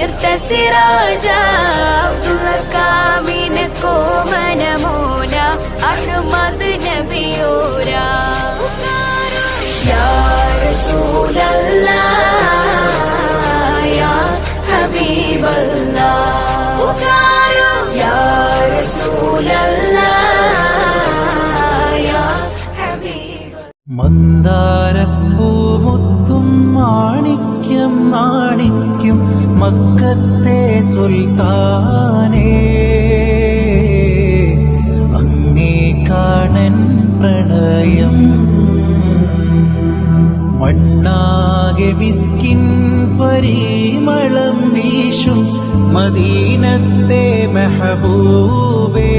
തീർത്ത സിറാജ അബ്ദുൽ കോമനമോന അഹ്മദ് നബിയോര യാ റസൂലല്ലാഹ് യാ ഹബീബല്ലാഹ് പുകാരോ യാ റസൂലല്ലാഹ് യാ ഹബീബ്. മന്ദാരപ്പൂമുത്തും മാണിക്യം നാണിക്കും മക്കത്തെ സുൽത്താനേ, അങ്ങേ കാണൻ പ്രണയം മണ്ണാകെ മിസ്കിൻ പരിമളം വീശും മദീനത്തെ മെഹബൂബേ.